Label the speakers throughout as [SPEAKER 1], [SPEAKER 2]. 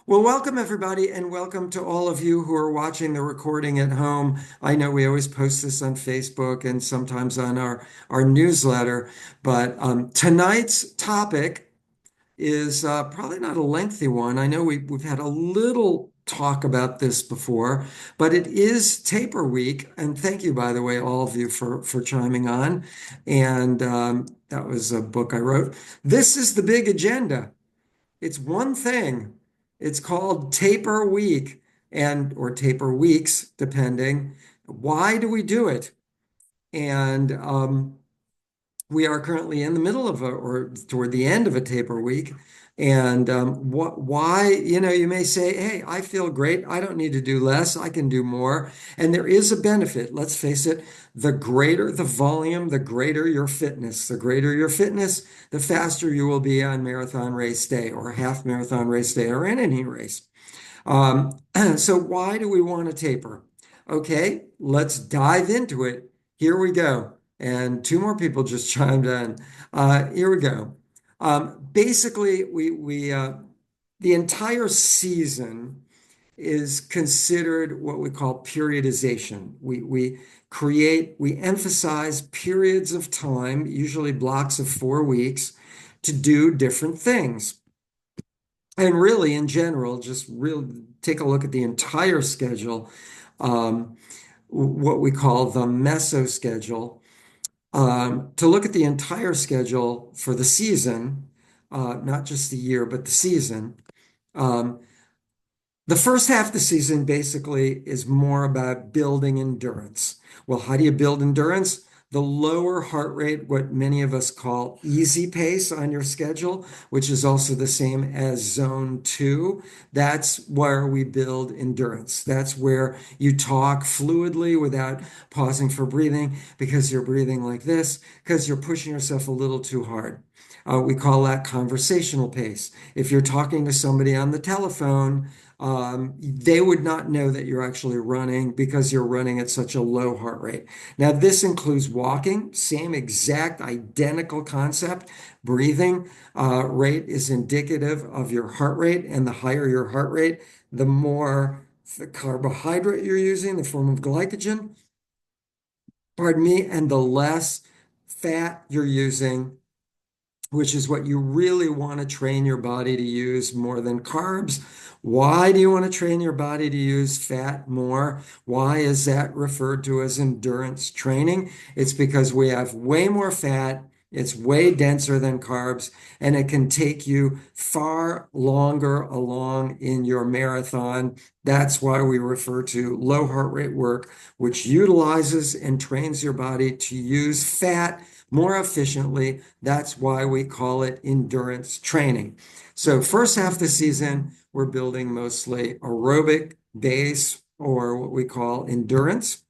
[SPEAKER 1] Well, welcome everybody, and welcome to all of you who are watching the recording at home. I know we always post this on Facebook and sometimes on our newsletter, but tonight's topic is probably not a lengthy one. I know we've had a little talk about this before, but it is taper week, and thank you, by the way, all of you for chiming on. And that was a book I wrote. This is the big agenda. It's one thing. It's called taper week and or taper weeks, depending. Why do we do it? And we are currently in the middle of or toward the end of a taper week. And why, you may say, hey, I feel great. I don't need to do less. I can do more. And there is a benefit. Let's face it, the greater the volume, the greater your fitness. The greater your fitness, the faster you will be on marathon race day or half marathon race day or in any race. So why do we want to taper? Okay, let's dive into it. Here we go. And two more people just chimed in. Here we go. Basically, the entire season is considered what we call periodization. We emphasize periods of time, usually blocks of 4 weeks, to do different things. And really, in general, just real take a look at the entire schedule, um, what we call the meso schedule. To look at the entire schedule for the season, not just the year, but the season. Um, the first half of the season basically is more about building endurance. Well, how do you build endurance? The lower heart rate, what many of us call easy pace on your schedule, which is also the same as zone two. That's where we build endurance. That's where you talk fluidly without pausing for breathing because you're breathing like this, because you're pushing yourself a little too hard. We call that conversational pace. If you're talking to somebody on the telephone, they would not know that you're actually running because you're running at such a low heart rate. Now, this includes walking, same exact identical concept. Breathing rate is indicative of your heart rate, and the higher your heart rate, the more the carbohydrate you're using, the form of glycogen, pardon me, and the less fat you're using, which is what you really want to train your body to use more than carbs. Why do you want to train your body to use fat more? Why is that referred to as endurance training? It's because we have way more fat. It's way denser than carbs, and it can take you far longer along in your marathon. That's why we refer to low heart rate work, which utilizes and trains your body to use fat more efficiently. That's why we call it endurance training. So first half of the season, we're building mostly aerobic base or what we call endurance.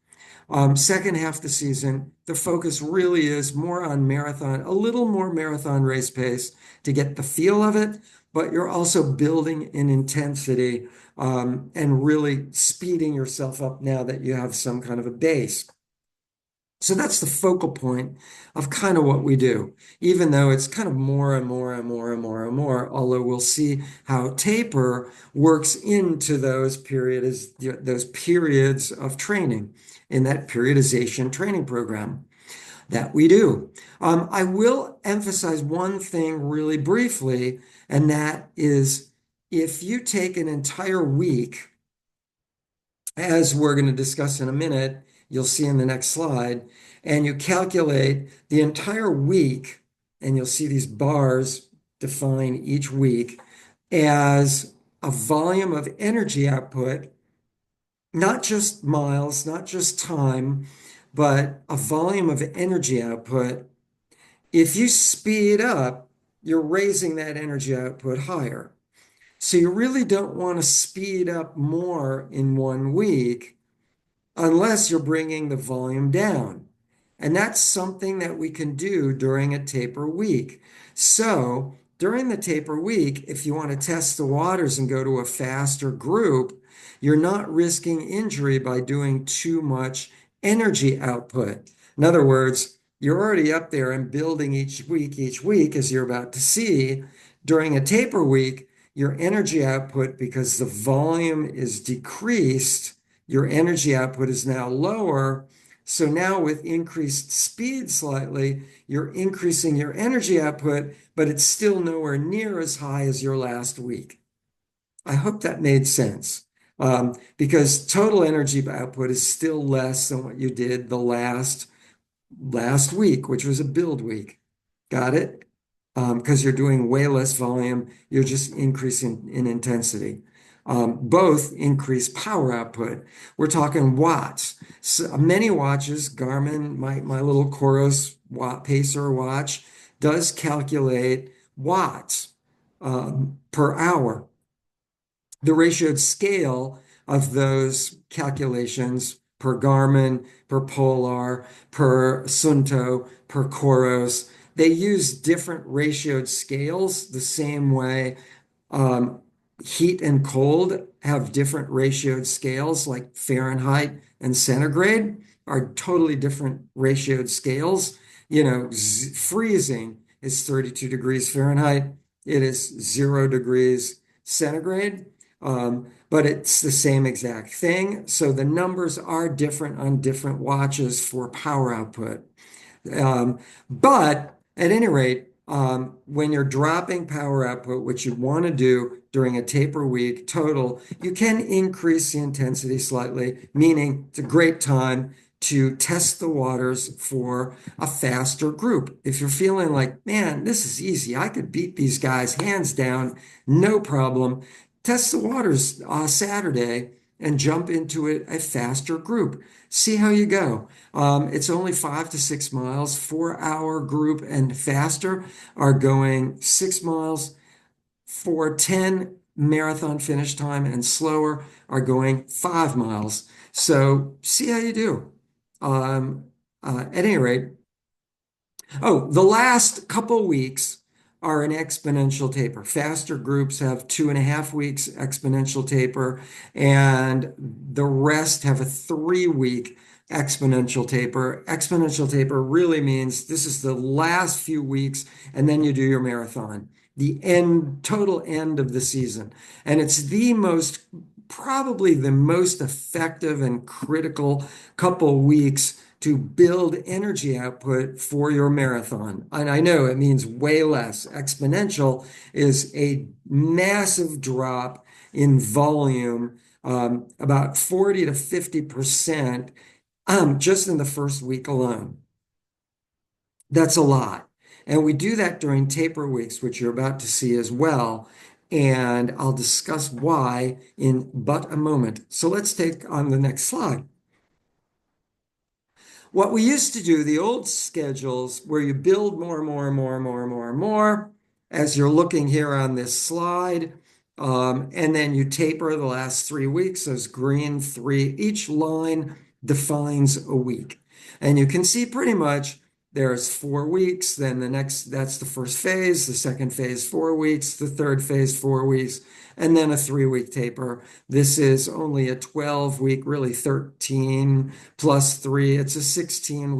[SPEAKER 1] Second half of the season, the focus really is more on marathon, a little more marathon race pace to get the feel of it, but you're also building in intensity and really speeding yourself up now that you have some kind of a base. So that's the focal point of kind of what we do, even though it's kind of more and more and more and more and more, although we'll see how taper works into those periods of training in that periodization training program that we do. I will emphasize one thing really briefly, and that is if you take an entire week, as we're going to discuss in a minute, you'll see in the next slide, and you calculate the entire week, and you'll see these bars define each week as a volume of energy output, not just miles, not just time, but a volume of energy output. If you speed up, you're raising that energy output higher. So you really don't want to speed up more in 1 week unless you're bringing the volume down. And that's something that we can do during a taper week. So during the taper week, if you want to test the waters and go to a faster group, you're not risking injury by doing too much energy output. In other words, you're already up there and building each week, as you're about to see. During a taper week, your energy output, because the volume is decreased, your energy output is now lower. So now with increased speed slightly, you're increasing your energy output, but it's still nowhere near as high as your last week. I hope that made sense. Because total energy output is still less than what you did the last week, which was a build week. Got it? Because you're doing way less volume, you're just increasing in intensity. Both increase power output. We're talking watts. So many watches, Garmin, my little Coros Pacer watch, does calculate watts per hour. The ratioed scale of those calculations per Garmin, per Polar, per Sunto, per Coros, they use different ratioed scales the same way um, heat and cold have different ratioed scales, like Fahrenheit and centigrade are totally different ratioed scales. Freezing is 32 degrees Fahrenheit. It is 0 degrees centigrade, but it's the same exact thing. So the numbers are different on different watches for power output. But at any rate, when you're dropping power output, which you want to do during a taper week total, you can increase the intensity slightly, meaning it's a great time to test the waters for a faster group. If you're feeling like, man, this is easy, I could beat these guys hands down, no problem, test the waters Saturday and jump into a faster group. See how you go. It's only 5 to 6 miles. 4-hour group and faster are going 6 miles. For 10 marathon finish time and slower are going 5 miles. So see how you do. At any rate, oh, the last couple weeks are an exponential taper. Faster groups have 2.5 weeks exponential taper, and the rest have a 3 week exponential taper. Exponential taper really means this is the last few weeks, and then you do your marathon, the total end of the season. And it's probably the most effective and critical couple weeks to build energy output for your marathon. And I know it means way less. Exponential is a massive drop in volume, about 40 to 50%, just in the first week alone. That's a lot. And we do that during taper weeks, which you're about to see as well. And I'll discuss why in but a moment. So let's take on the next slide. What we used to do, the old schedules where you build more and more and more and more and more and more, as you're looking here on this slide, and then you taper the last 3 weeks, those green three, each line defines a week. And you can see pretty much there's 4 weeks, then that's the first phase, the second phase, 4 weeks, the third phase, 4 weeks, and then a 3 week taper. This is only a 12 week, really 13 plus 3. It's a 16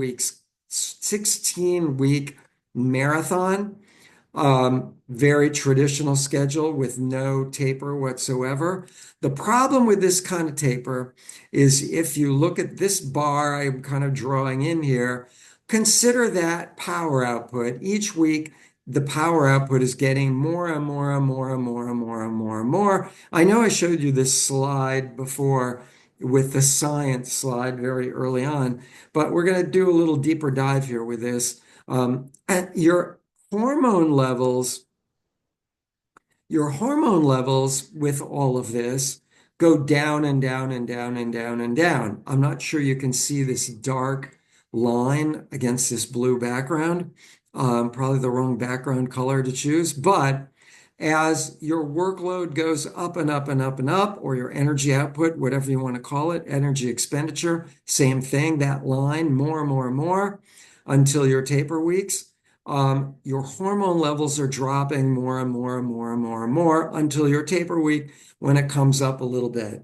[SPEAKER 1] week marathon. Very traditional schedule with no taper whatsoever. The problem with this kind of taper is if you look at this bar I'm kind of drawing in here, consider that power output. Each week, the power output is getting more and more and more and more and more and more and more. I know I showed you this slide before with the science slide very early on, but we're going to do a little deeper dive here with this. Your hormone levels your hormone levels with all of this go down and down and down and down and down. I'm not sure you can see this dark line against this blue background. Probably the wrong background color to choose, but as your workload goes up and up and up and up, or your energy output, whatever you want to call it, energy expenditure, same thing, that line, more and more and more until your taper weeks. Your hormone levels are dropping more and more and more and more and more until your taper week when it comes up a little bit.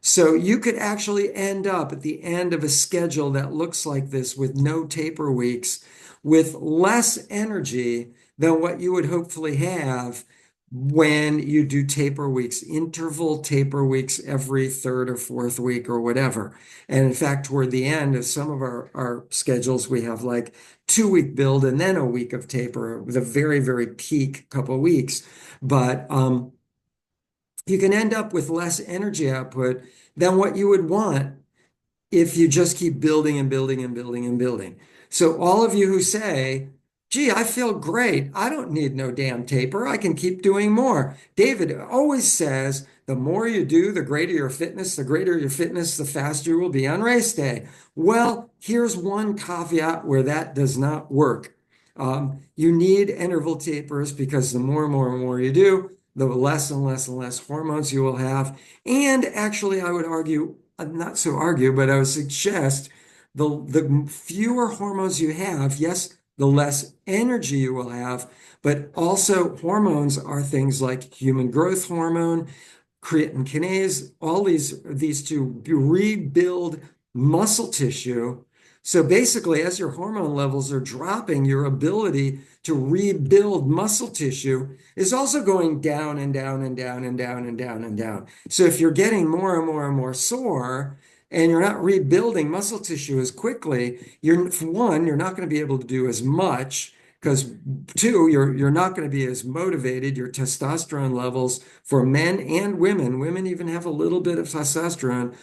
[SPEAKER 1] So you could actually end up at the end of a schedule that looks like this with no taper weeks, with less energy than what you would hopefully have when you do taper weeks, interval taper weeks every third or fourth week or whatever. And in fact, toward the end of some of our schedules, we have like 2 week build and then a week of taper with a very, very peak couple of weeks. But you can end up with less energy output than what you would want if you just keep building and building and building and building. So all of you who say, gee, I feel great. I don't need no damn taper. I can keep doing more. David always says, the more you do, the greater your fitness, the faster you will be on race day. Well, here's one caveat where that does not work. You need interval tapers because the more and more and more you do, the less and less and less hormones you will have. And actually, I would argue, not so argue, but I would suggest the fewer hormones you have, yes, the less energy you will have, but also hormones are things like human growth hormone, creatine kinase, all these to rebuild muscle tissue. So basically, as your hormone levels are dropping, your ability to rebuild muscle tissue is also going down and down and down and down and down and down. So if you're getting more and more and more sore and you're not rebuilding muscle tissue as quickly, for one, you're not going to be able to do as much because two, you're not going to be as motivated. Your testosterone levels for men and women even have a little bit of testosterone.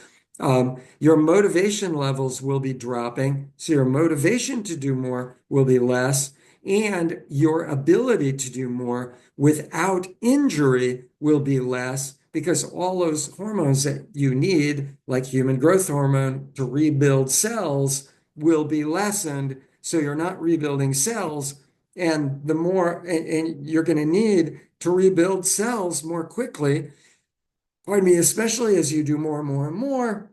[SPEAKER 1] Your motivation levels will be dropping. So your motivation to do more will be less, and your ability to do more without injury will be less because all those hormones that you need, like human growth hormone to rebuild cells, will be lessened. So you're not rebuilding cells, and and you're going to need to rebuild cells more quickly. Pardon me, especially as you do more and more and more.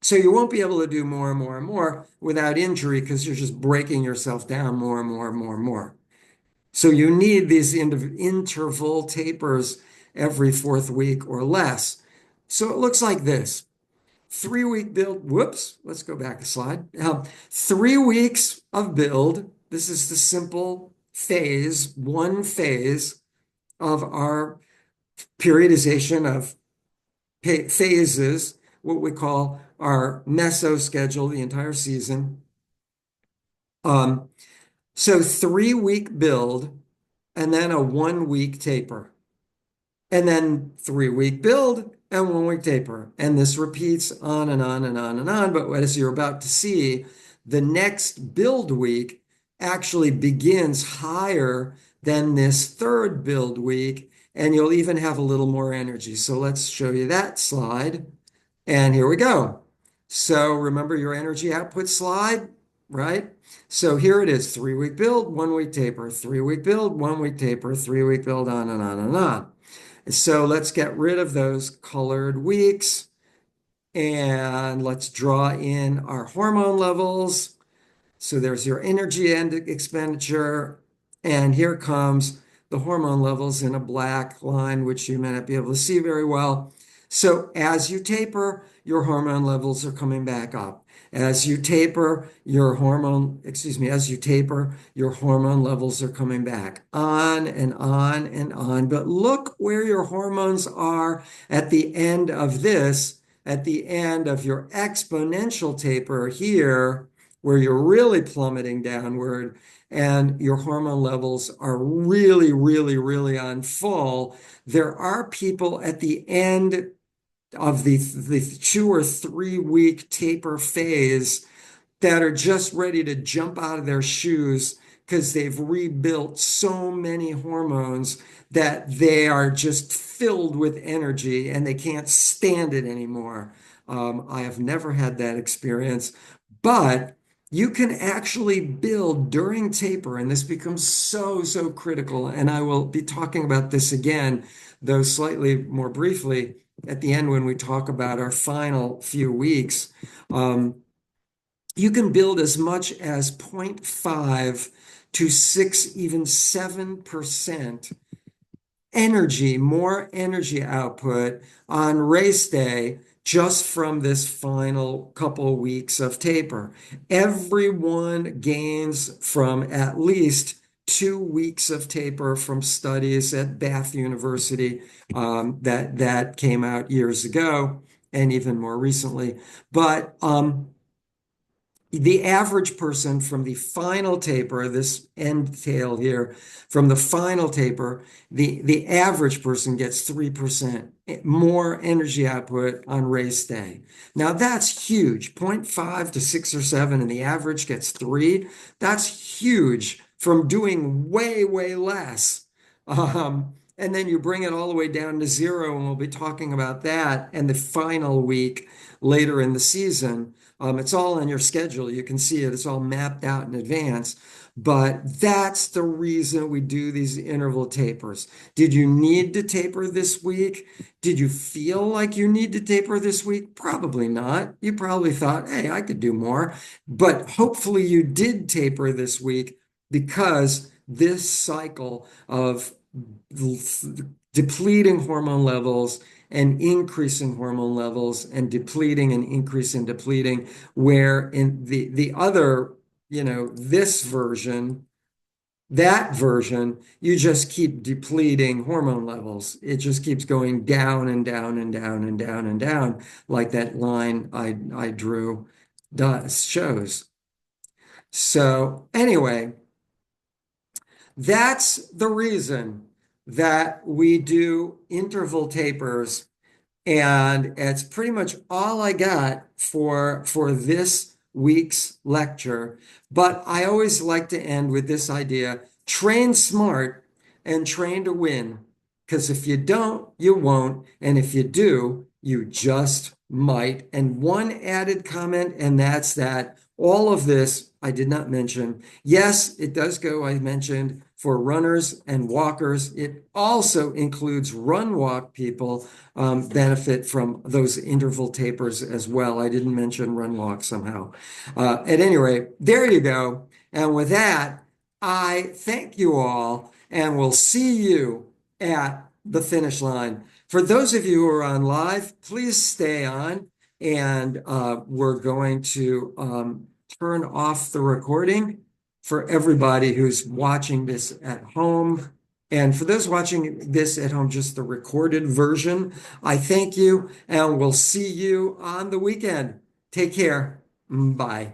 [SPEAKER 1] So you won't be able to do more and more and more without injury because you're just breaking yourself down more and more and more and more. So you need these interval tapers every fourth week or less. So it looks like this. 3 week build. Whoops, let's go back a slide. 3 weeks of build. This is the simple one phase of our periodization of phases, what we call our meso schedule, the entire season. Um, so 3 week build and then a 1 week taper. And then 3 week build and 1 week taper. And this repeats on and on and on and on. But as you're about to see, the next build week actually begins higher than this third build week, and you'll even have a little more energy. So let's show you that slide. And here we go. So remember your energy output slide, right? So here it is, 3 week build, 1 week taper, 3 week build, 1 week taper, 3 week build, on and on and on. So let's get rid of those colored weeks and let's draw in our hormone levels. So there's your energy and expenditure. And here comes the hormone levels in a black line, which you may not be able to see very well. So as you taper, your hormone levels are coming back up. As you taper, as you taper, your hormone levels are coming back on and on and on. But look where your hormones are at the end of this, at the end of your exponential taper here, where you're really plummeting downward and your hormone levels are really, really, really on full. There are people at the end of the 2 or 3 week taper phase that are just ready to jump out of their shoes because they've rebuilt so many hormones that they are just filled with energy and they can't stand it anymore. I have never had that experience, but you can actually build during taper, and this becomes so, so critical. And I will be talking about this again, though slightly more briefly at the end when we talk about our final few weeks. You can build as much as 0.5 to 6, even 7% more energy output on race day just from this final couple weeks of taper. Everyone gains from at least 2 weeks of taper from studies at Bath University that came out years ago and even more recently. But the average person from the final taper, this end tail here, from the final taper, the average person gets 3% more energy output on race day. Now that's huge. 0.5 to 6 or 7, and the average gets 3. That's huge from doing way, way less. And then you bring it all the way down to 0, and we'll be talking about that and the final week later in the season. It's all on your schedule. You can see it. It's all mapped out in advance. But that's the reason we do these interval tapers. Did you need to taper this week? Did you feel like you need to taper this week? Probably not. You probably thought, hey, I could do more. But hopefully you did taper this week because this cycle of depleting hormone levels and increasing hormone levels and depleting and increasing depleting, where in the other, this version, that version, you just keep depleting hormone levels. It just keeps going down and down and down and down and down, like that line I drew does shows. So anyway, that's the reason that we do interval tapers, and it's pretty much all I got for this week's lecture. But I always like to end with this idea: train smart and train to win. Because if you don't, you won't. And if you do, you just might. And one added comment, and that's that all of this I did not mention. Yes, it does go, I mentioned, for runners and walkers. It also includes run walk people benefit from those interval tapers as well. I didn't mention run walk somehow. At any rate, there you go. And with that, I thank you all and we'll see you at the finish line. For those of you who are on live, please stay on, and we're going to turn off the recording for everybody who's watching this at home. And for those watching this at home, just the recorded version, I thank you, and we'll see you on the weekend. Take care. Bye.